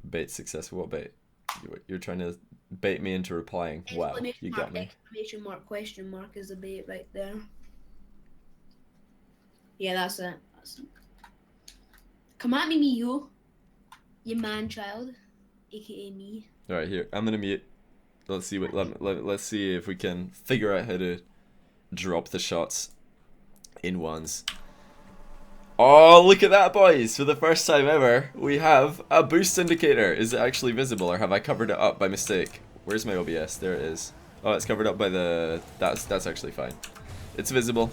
Bait successful. What bait? You're trying to bait me into replying. Wow, you got me. Exclamation mark, question mark is the bait right there. Yeah, that's it. That's it. Come at me, Mijo. You man child. AKA me. All right, here. I'm gonna mute. Let's see what. Let's see if we can figure out how to drop the shots in ones. Oh, look at that, boys! For the first time ever, we have a boost indicator. Is it actually visible, or have I covered it up by mistake? Where's my OBS? There it is. Oh, it's covered up by the... That's actually fine. It's visible.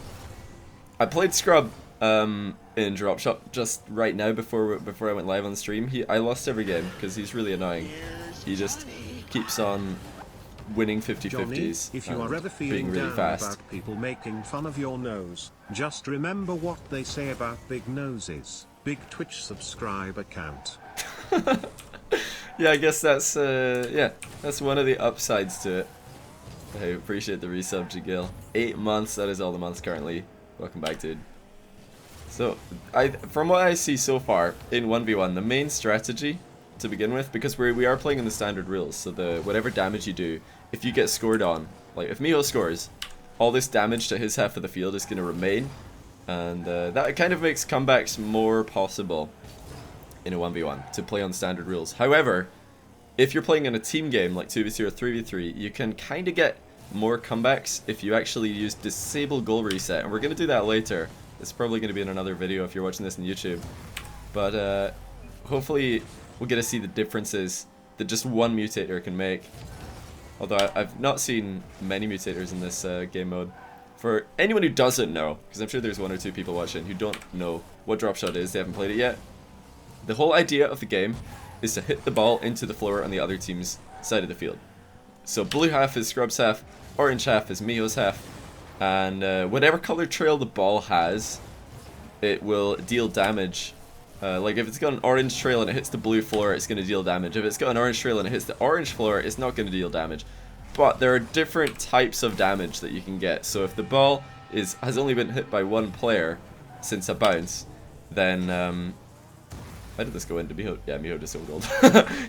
I played Scrub in Dropshot just right now before I went live on the stream. I lost every game because he's really annoying. He just keeps on winning 50-50s if you are ever being feeling really down fast. about people making fun of your nose, just remember what they say about big noses. Big Twitch subscriber count. Yeah, I guess that's yeah, that's one of the upsides to it. I appreciate the resub, Jagil. 8 months, that is all the months currently. Welcome back, dude. So, from what I see so far in 1v1, the main strategy to begin with, because we are playing in the standard rules, so whatever damage you do, if you get scored on, like if Mijo scores, all this damage to his half of the field is going to remain, and that kind of makes comebacks more possible in a 1v1 to play on standard rules. However, if you're playing in a team game like 2v2 or 3v3, you can kind of get more comebacks if you actually use disable goal reset, and we're going to do that later. It's probably going to be in another video if you're watching this on YouTube, but hopefully we'll get to see the differences that just one mutator can make. Although I've not seen many mutators in this game mode. For anyone who doesn't know, because I'm sure there's 1 or 2 people watching who don't know what Dropshot is, they haven't played it yet. The whole idea of the game is to hit the ball into the floor on the other team's side of the field. So blue half is Scrub's half, orange half is Mijo's half, and whatever color trail the ball has, it will deal damage. Like if it's got an orange trail and it hits the blue floor, it's going to deal damage. If it's got an orange trail and it hits the orange floor, it's not going to deal damage. But there are different types of damage that you can get. So if the ball has only been hit by one player since a bounce, then why did this go into Mijo? Yeah, Mijo just owned gold.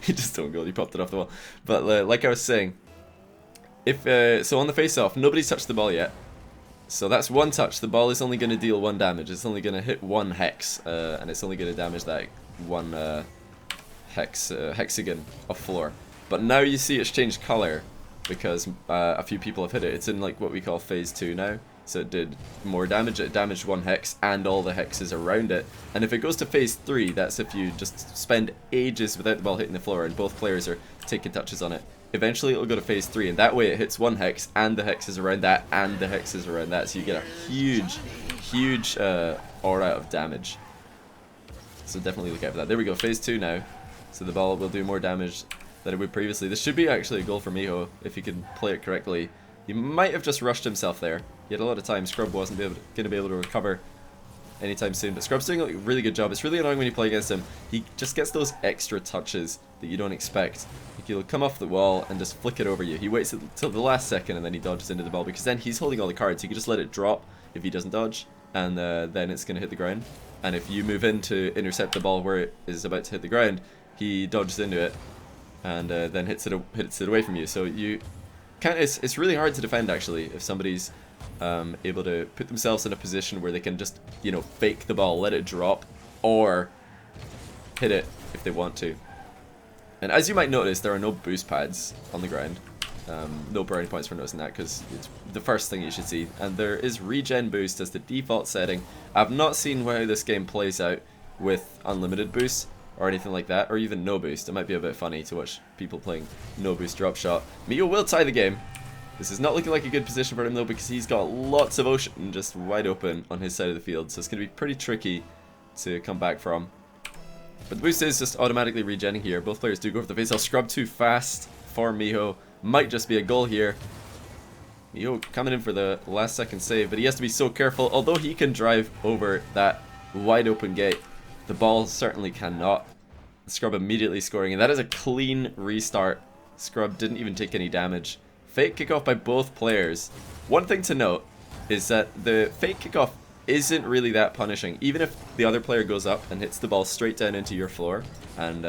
He just owned gold. He popped it off the wall. But like I was saying, if so on the face-off, nobody's touched the ball yet. So that's one touch. The ball is only going to deal 1 damage. It's only going to hit 1 hex, and it's only going to damage that 1 hexagon of floor. But now you see it's changed color because a few people have hit it. It's in like what we call phase 2 now. So it did more damage. It damaged 1 hex and all the hexes around it. And if it goes to phase 3, that's if you just spend ages without the ball hitting the floor and both players are taking touches on it. Eventually it'll go to phase 3, and that way it hits 1 hex and the hexes around that and the hexes around that. So you get a huge aura of damage. So definitely look out for that. There we go, phase 2 now. So the ball will do more damage than it would previously. This should be actually a goal for Mijo if he can play it correctly. He might have just rushed himself there. He had a lot of time. Scrub wasn't going to be able to recover anytime soon. But Scrub's doing a really good job. It's really annoying when you play against him. He just gets those extra touches that you don't expect. Like he'll come off the wall and just flick it over you. He waits until the last second and then he dodges into the ball, because then he's holding all the cards. He can just let it drop if he doesn't dodge, and then it's going to hit the ground. And if you move in to intercept the ball where it is about to hit the ground, he dodges into it and then hits it away from you. So you can't. It's really hard to defend actually if somebody's able to put themselves in a position where they can just, you know, fake the ball, let it drop, or hit it if they want to. And as you might notice, there are no boost pads on the ground. No brownie points for noticing that, because it's the first thing you should see. And there is regen boost as the default setting. I've not seen how this game plays out with unlimited boost or anything like that, or even no boost. It might be a bit funny to watch people playing no boost drop shot. Mijo will tie the game. This is not looking like a good position for him though, because he's got lots of ocean just wide open on his side of the field, so it's going to be pretty tricky to come back from. But the boost is just automatically regenning here. Both players do go for the face. I'll scrub too fast for Mijo. Might just be a goal here. Mijo coming in for the last second save, but he has to be so careful. Although he can drive over that wide open gate, the ball certainly cannot. Scrub immediately scoring, and that is a clean restart. Scrub didn't even take any damage. Fake kickoff by both players. One thing to note is that the fake kickoff isn't really that punishing. Even if the other player goes up and hits the ball straight down into your floor, and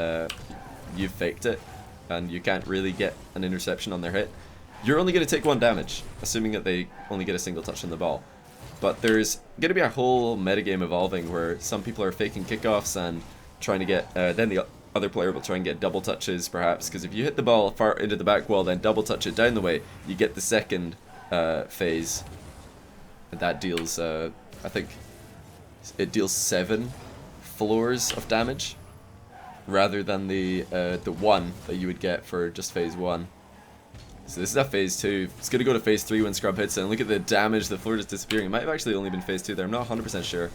you've faked it, and you can't really get an interception on their hit, you're only going to take 1 damage, assuming that they only get a single touch on the ball. But there's going to be a whole metagame evolving where some people are faking kickoffs and trying to get, then the other player will try and get double touches perhaps, because if you hit the ball far into the back wall then double touch it down the way, you get the second phase. And that deals, I think, it deals 7 floors of damage, rather than the 1 that you would get for just phase 1. So this is at phase 2. It's going to go to phase 3 when Scrub hits it, and look at the damage, the floor is disappearing. It might have actually only been phase 2 there, I'm not 100% sure.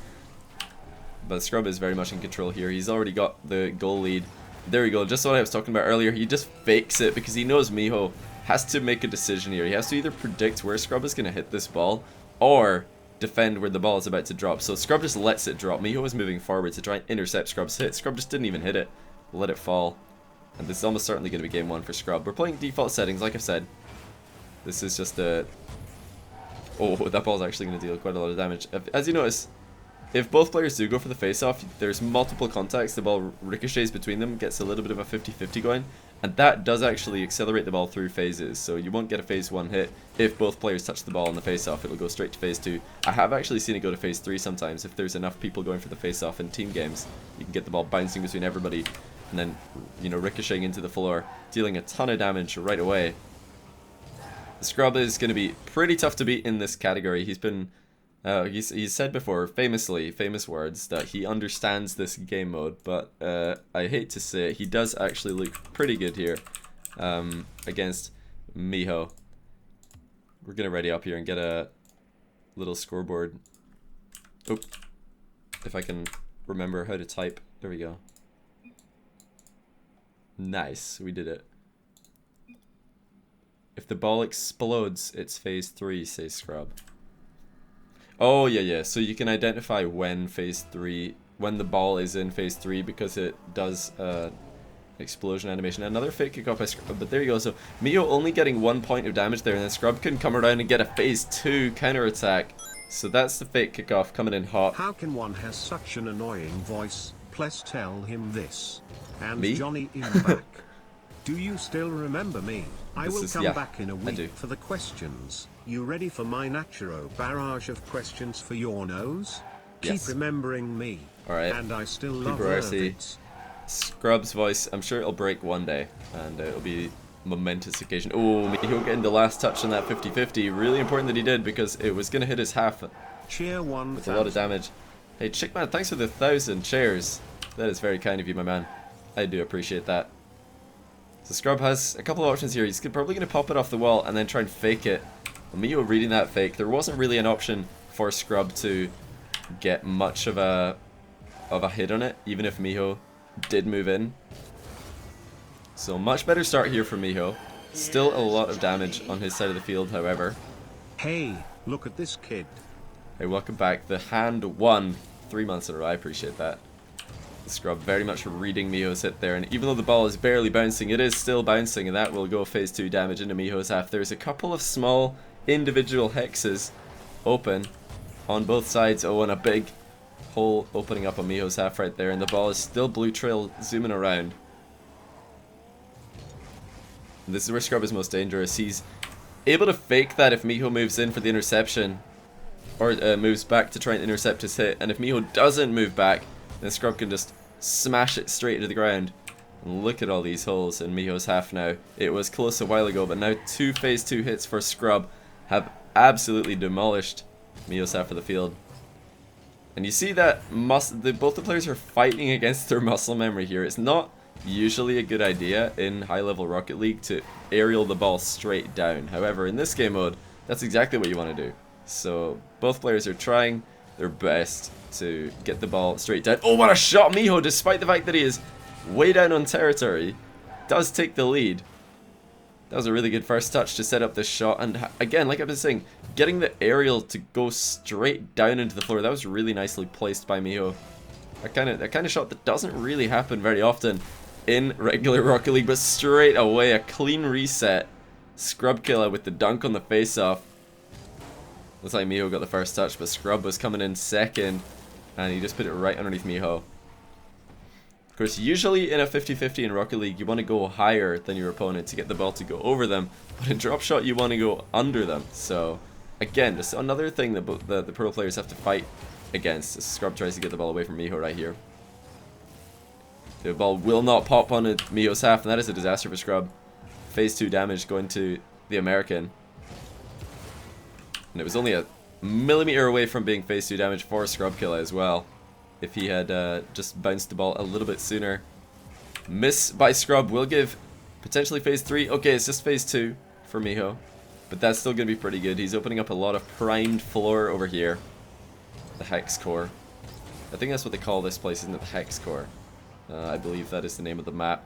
But Scrub is very much in control here. He's already got the goal lead. There we go, just what I was talking about earlier. He just fakes it because he knows Mijo has to make a decision here. He has to either predict where Scrub is going to hit this ball, or defend where the ball is about to drop. So Scrub just lets it drop. Mijo is moving forward to try and intercept Scrub's hit. Scrub just didn't even hit it. Let it fall. And this is almost certainly going to be game 1 for Scrub. We're playing default settings, like I've said. This is just a... Oh, that ball's actually going to deal quite a lot of damage. As you notice, if both players do go for the face-off, there's multiple contacts. The ball ricochets between them, gets a little bit of a 50-50 going. And that does actually accelerate the ball through phases. So you won't get a phase 1 hit if both players touch the ball on the face-off. It'll go straight to phase 2. I have actually seen it go to phase 3 sometimes. If there's enough people going for the face-off in team games, you can get the ball bouncing between everybody, and then, you know, ricocheting into the floor, dealing a ton of damage right away. Scrub is going to be pretty tough to beat in this category. He's been, he's said before, famous words, that he understands this game mode, but I hate to say it, he does actually look pretty good here against Mijo. We're going to ready up here and get a little scoreboard. Oh, if I can remember how to type. There we go. Nice, we did it. If the ball explodes, it's phase 3, says Scrub. Oh, yeah, so you can identify when phase 3, when the ball is in phase 3, because it does explosion animation. Another fake kickoff by Scrub, but there you go. So Mijo only getting 1 point of damage there, and then Scrub can come around and get a phase 2 counterattack. So that's the fake kickoff coming in hot. How can one has such an annoying voice? Please tell him this. And Me? Johnny in back. Do you still remember me? I will come back in a week for the questions. You ready for my natural barrage of questions for your nose? Yes. Keep remembering me. Alright. And I still love it. Scrub's voice, I'm sure it'll break one day, and it'll be a momentous occasion. Oh, Mijo getting the last touch on that 50-50. Really important that he did, because it was going to hit his half Cheer 1 with a lot of damage. Hey, Chickman, thanks for the 1,000 shares. That is very kind of you, my man. I do appreciate that. So Scrub has a couple of options here. He's probably going to pop it off the wall and then try and fake it. Mijo reading that fake. There wasn't really an option for Scrub to get much of a hit on it, even if Mijo did move in. So much better start here for Mijo. Still a lot of damage on his side of the field, however. Hey, look at this kid. Hey, welcome back. The hand won 3 months in a row. I appreciate that. Scrub very much reading Mijo's hit there, and even though the ball is barely bouncing, it is still bouncing, and that will go phase 2 damage into Mijo's half. There's a couple of small individual hexes open on both sides. Oh, and a big hole opening up on Mijo's half right there, and the ball is still blue trail zooming around. And this is where Scrub is most dangerous. He's able to fake that if Mijo moves in for the interception, or moves back to try and intercept his hit, and if Mijo doesn't move back, then Scrub can just smash it straight into the ground. And look at all these holes in Mijo's half now. It was close a while ago, but now 2 phase 2 hits for Scrub have absolutely demolished Mijo's half of the field. And you see that both the players are fighting against their muscle memory here. It's not usually a good idea in high-level Rocket League to aerial the ball straight down. However, in this game mode, that's exactly what you want to do. So both players are trying their best to get the ball straight down. Oh, what a shot! Mijo, despite the fact that he is way down on territory, does take the lead. That was a really good first touch to set up this shot, and again, like I've been saying, getting the aerial to go straight down into the floor, that was really nicely placed by Mijo. That kind of shot that doesn't really happen very often in regular Rocket League, but straight away, a clean reset. Scrub Killa with the dunk on the face-off. Looks like Mijo got the first touch, but Scrub was coming in second, and he just put it right underneath Mijo. Of course, usually in a 50-50 in Rocket League, you want to go higher than your opponent to get the ball to go over them. But in Dropshot, you want to go under them. So, again, just another thing that the pro players have to fight against. Scrub tries to get the ball away from Mijo right here. The ball will not pop on Mijo's half, and that is a disaster for Scrub. Phase 2 damage going to the American. And it was only a millimeter away from being phase 2 damage for Scrub Killa as well. If he had just bounced the ball a little bit sooner. Miss by Scrub will give potentially phase 3. Okay, it's just phase 2 for Mijo. But that's still going to be pretty good. He's opening up a lot of primed floor over here. The Hex Core. I think that's what they call this place, isn't it? The Hex Core. I believe that is the name of the map.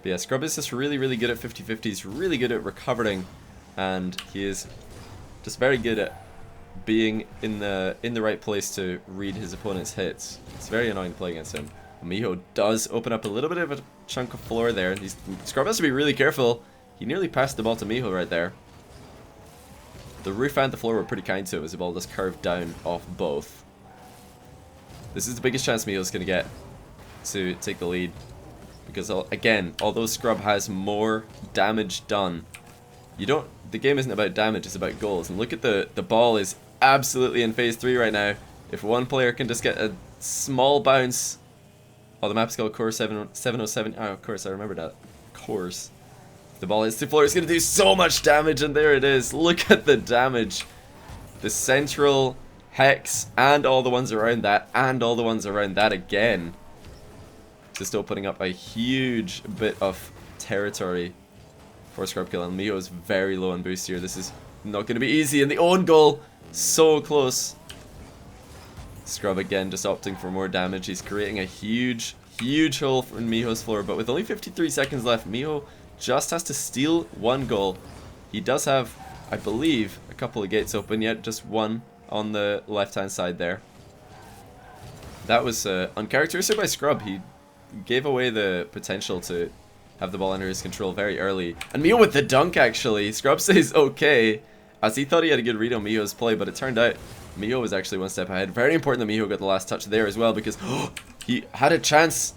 But yeah, Scrub is just really, really good at 50-50. He's really good at recovering. And he is just very good at being in the right place to read his opponent's hits. It's very annoying to play against him. Mijo does open up a little bit of a chunk of floor there. Scrub has to be really careful. He nearly passed the ball to Mijo right there. The roof and the floor were pretty kind to him as the ball just curved down off both. This is the biggest chance Mijo's going to get to take the lead. Because, again, although Scrub has more damage done, the game isn't about damage, it's about goals. And look at the ball is absolutely in phase 3 right now. If one player can just get a small bounce. Oh, the map's called Course 707. Oh, of course, I remember that. Course. The ball hits the floor, it's going to do so much damage, and there it is. Look at the damage. The central hex, and all the ones around that, and all the ones around that again. Just opening up a huge bit of territory for Scrub Killa. And Mijo is very low on boost here. This is not going to be easy. And the own goal, so close. Scrub again just opting for more damage. He's creating a huge, huge hole in Mijo's floor. But with only 53 seconds left, Mijo just has to steal one goal. He does have, I believe, a couple of gates open yet. Just one on the left-hand side there. That was uncharacteristic by Scrub. He gave away the potential to have the ball under his control very early. And Mijo with the dunk, actually. Scrub says okay, as he thought he had a good read on Mijo's play, but it turned out Mijo was actually one step ahead. Very important that Mijo got the last touch there as well, because he had a chance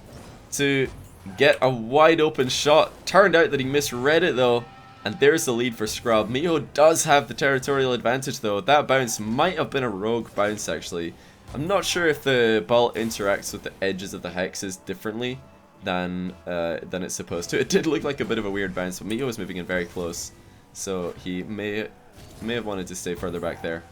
to get a wide open shot. Turned out that he misread it though, and there's the lead for Scrub. Mijo does have the territorial advantage though. That bounce might have been a rogue bounce actually. I'm not sure if the ball interacts with the edges of the hexes differently than it's supposed to. It did look like a bit of a weird bounce, but Mijo was moving in very close, so he may have wanted to stay further back there.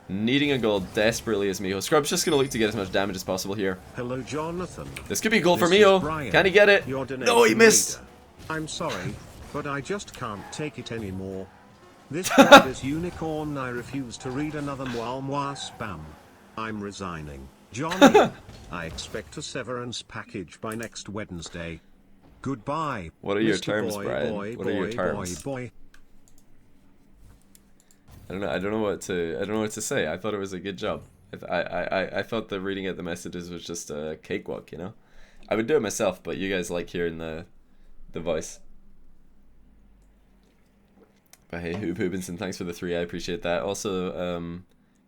Needing a goal desperately as Mijo. Scrub's just going to look to get as much damage as possible here. Hello, Jonathan. This could be a goal for Mijo. Can he get it? No, he missed. I'm sorry, but I just can't take it anymore. This card is unicorn. I refuse to read another moi spam. I'm resigning. Johnny, I expect a severance package by next Wednesday. Goodbye. What are your terms, Brian? What are your terms? Boy. I don't know what to say. I thought it was a good job. I thought the reading out the messages was just a cakewalk, you know? I would do it myself, but you guys like hearing the voice. But hey, Hoop Hoobinson, thanks for the 3. I appreciate that. Also,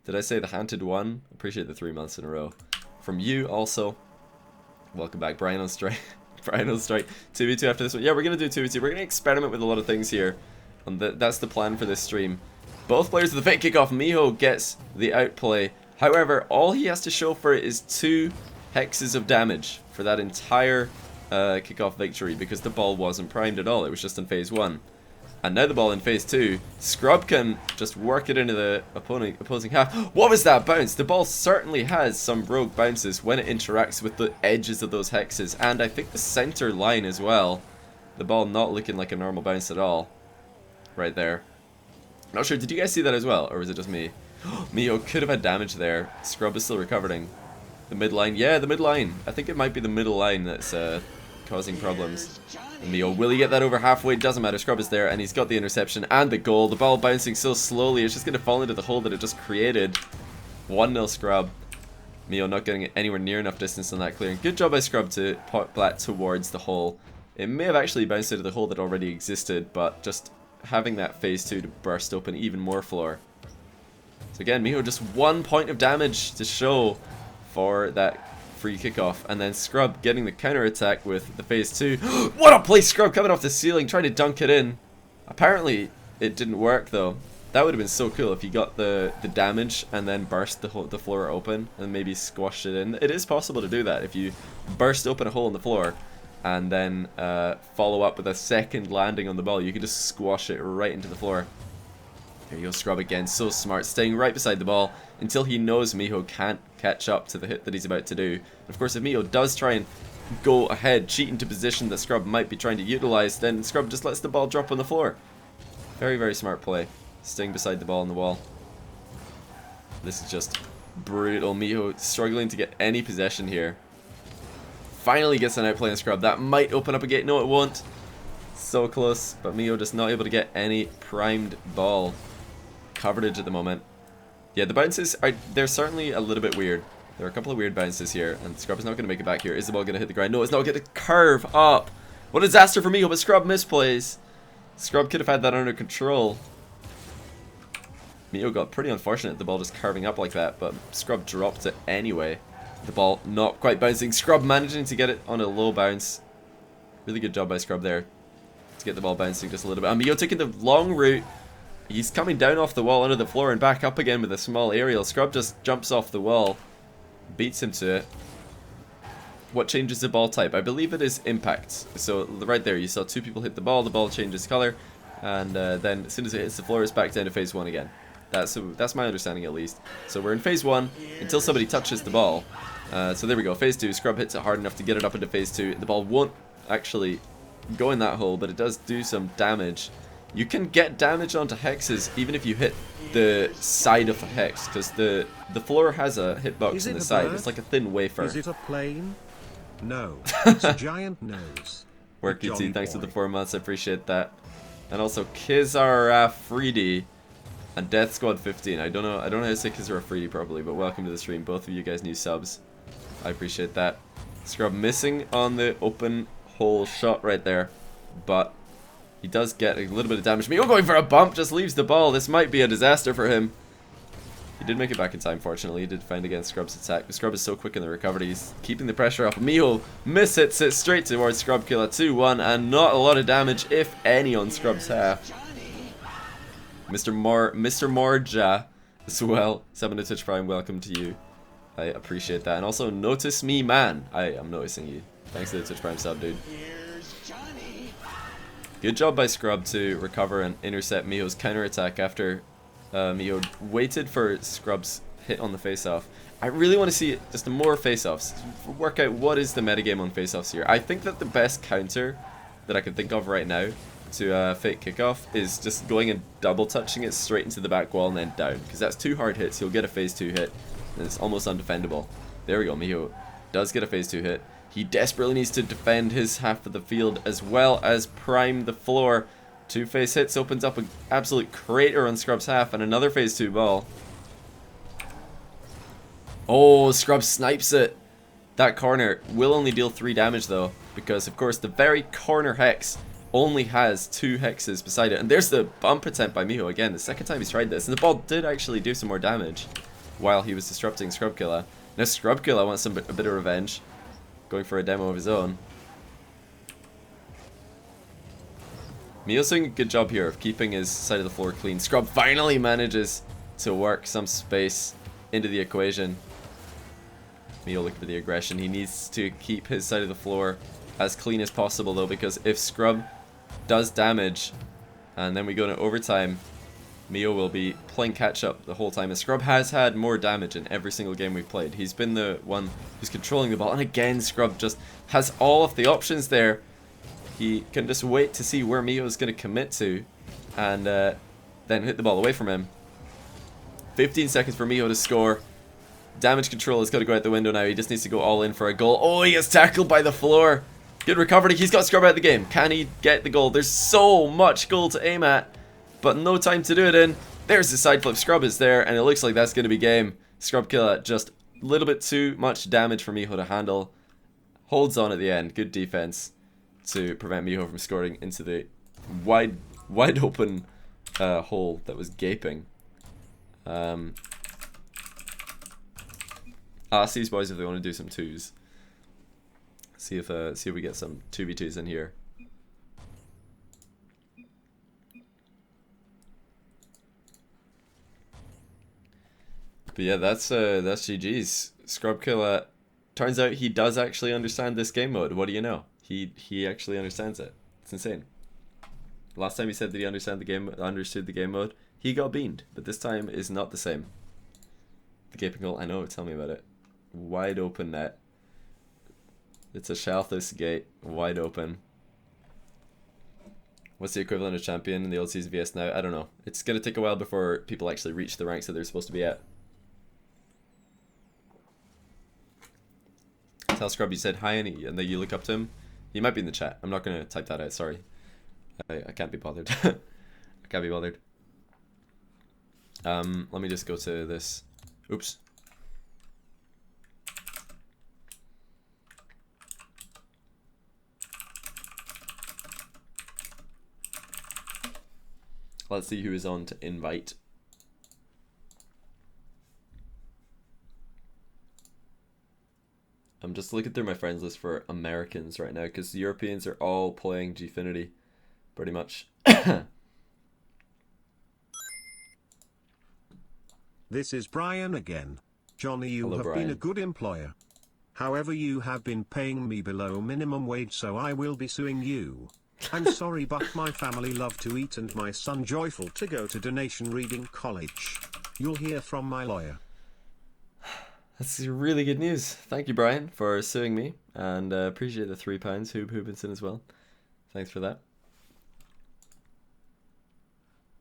did I say the Haunted One? Appreciate the 3 months in a row. From you also. Welcome back, Brian on strike. Brian on strike. 2v2 after this one. Yeah, we're gonna do 2v2. We're gonna experiment with a lot of things here. And that's the plan for this stream. Both players with the fake kickoff. Mijo gets the outplay. However, all he has to show for it is 2 hexes of damage for that entire kickoff victory, because the ball wasn't primed at all. It was just in phase 1. And now the ball in phase 2. Scrub can just work it into the opposing half. What was that bounce? The ball certainly has some rogue bounces when it interacts with the edges of those hexes. And I think the center line as well. The ball not looking like a normal bounce at all. Right there. Not sure, did you guys see that as well? Or was it just me? Mijo could have had damage there. Scrub is still recovering. The midline. Yeah, the midline. I think it might be the middle line that's causing problems. And Mijo, will he get that over halfway? Doesn't matter. Scrub is there, and he's got the interception and the goal. The ball bouncing so slowly, it's just going to fall into the hole that it just created. 1-0 Scrub. Mijo not getting anywhere near enough distance on that clearing. Good job by Scrub to pot that towards the hole. It may have actually bounced into the hole that already existed, but just having that phase 2 to burst open even more floor. So again, Mijo just 1 point of damage to show for that free kickoff, and then Scrub getting the counter attack with the phase 2. What a play! Scrub coming off the ceiling, trying to dunk it in. Apparently, it didn't work though. That would have been so cool if you got the damage and then burst the floor open and maybe squashed it in. It is possible to do that if you burst open a hole in the floor and then follow up with a second landing on the ball. You can just squash it right into the floor. There you go, Scrub again, so smart, staying right beside the ball until he knows Mijo can't catch up to the hit that he's about to do. Of course, if Mijo does try and go ahead, cheat into position that Scrub might be trying to utilize, then Scrub just lets the ball drop on the floor. Very, very smart play. Staying beside the ball on the wall. This is just brutal. Mijo struggling to get any possession here. Finally gets an outplay on Scrub. That might open up a gate. No, it won't. So close, but Mijo just not able to get any primed ball coverage at the moment. Yeah, the bounces they're certainly a little bit weird. There are a couple of weird bounces here, and Scrub is not going to make it back here. Is the ball going to hit the ground? No, it's not going to curve up. What a disaster for Mijo, but Scrub misplays. Scrub could have had that under control. Mijo got pretty unfortunate, the ball just curving up like that, but Scrub dropped it anyway. The ball not quite bouncing. Scrub managing to get it on a low bounce. Really good job by Scrub there to get the ball bouncing just a little bit. And Mijo taking the long route. He's coming down off the wall, under the floor, and back up again with a small aerial. Scrub just jumps off the wall, beats him to it. What changes the ball type? I believe it is impact. So right there, you saw two people hit the ball changes color, and then as soon as it hits the floor, it's back down to phase 1 again. That's my understanding at least. So we're in phase 1 until somebody touches the ball. So there we go, phase 2. Scrub hits it hard enough to get it up into phase 2. The ball won't actually go in that hole, but it does do some damage. You can get damage onto hexes even if you hit the side of a hex, because the floor has a hitbox on the side. It's like a thin wafer. Is it a plane? No, it's a giant nose. Work UT, thanks for the 4 months, I appreciate that. And also Kizar Freedy and Death Squad 15. I don't know how to say Kizar Freedy properly, but welcome to the stream. Both of you guys new subs. I appreciate that. Scrub missing on the open hole shot right there, but he does get a little bit of damage. Mijo going for a bump, just leaves the ball. This might be a disaster for him. He did make it back in time, fortunately. He did find against Scrub's attack. But Scrub is so quick in the recovery. He's keeping the pressure up. Mijo mishits it straight towards Scrub Killa. 2-1, and not a lot of damage, if any, on Scrub's half. Mr. Morja as well. 7 to Twitch Prime, welcome to you. I appreciate that. And also, notice me, man. I am noticing you. Thanks to the Twitch Prime sub, dude. Good job by Scrub to recover and intercept Mijo's counterattack after Mijo waited for Scrub's hit on the face-off. I really want to see just more face-offs. Work out what is the metagame on face-offs here. I think that the best counter that I can think of right now to fake kickoff is just going and double touching it straight into the back wall and then down, because that's 2 hard hits. He'll get a phase 2 hit and it's almost undefendable. There we go, Mijo does get a phase 2 hit. He desperately needs to defend his half of the field as well as prime the floor. 2 phase hits opens up an absolute crater on Scrub's half, and another phase 2 ball. Oh, Scrub snipes it. That corner will only deal 3 damage though, because of course the very corner hex only has 2 hexes beside it. And there's the bump attempt by Mijo again, the second time he's tried this. And the ball did actually do some more damage while he was disrupting Scrub Killa. Now Scrub Killa wants a bit of revenge, going for a demo of his own. Mijo's doing a good job here of keeping his side of the floor clean. Scrub finally manages to work some space into the equation. Mijo looking for the aggression. He needs to keep his side of the floor as clean as possible though, because if Scrub does damage and then we go into overtime, Mijo will be playing catch up the whole time. And Scrub has had more damage in every single game we've played. He's been the one who's controlling the ball, and again Scrub just has all of the options there. He can just wait to see where Mijo is going to commit to and then hit the ball away from him. 15 seconds for Mijo to score. Damage control has got to go out the window now. He just needs to go all in for a goal. Oh, he gets tackled by the floor. Good recovery. He's got Scrub out of the game. Can he get the goal? There's so much goal to aim at, but no time to do it in. There's the side flip. Scrub is there, and it looks like that's going to be game. Scrub Killa, just a little bit too much damage for Mijo to handle. Holds on at the end. Good defense to prevent Mijo from scoring into the wide open hole that was gaping. Ask these boys if they want to do some twos. See if we get some 2v2s in here. But yeah, that's GG's. Scrub Killa. Turns out he does actually understand this game mode. What do you know? He actually understands it. It's insane. Last time he said that he understood the game mode, he got beamed. But this time is not the same. The gaping hole. I know. Tell me about it. Wide open net. It's a shelfless gate. Wide open. What's the equivalent of champion in the old season VS now? I don't know. It's gonna take a while before people actually reach the ranks that they're supposed to be at. Tell Scrub you said hi and that you look up to him. He might be in the chat. I'm not gonna type that out. Sorry, I can't be bothered. I can't be bothered. Let me just go to this. Oops. Let's see who is on to invite. I'm just looking through my friends list for Americans right now because the Europeans are all playing Gfinity, pretty much. This is Brian again. Johnny, you Hello, have Brian. been a good employer. However, you have been paying me below minimum wage, so I will be suing you. I'm sorry, but my family love to eat and my son joyful to go to donation reading college. You'll hear from my lawyer. That's really good news. Thank you, Brian, for suing me, and appreciate the £3 Hoobinson as well. Thanks for that.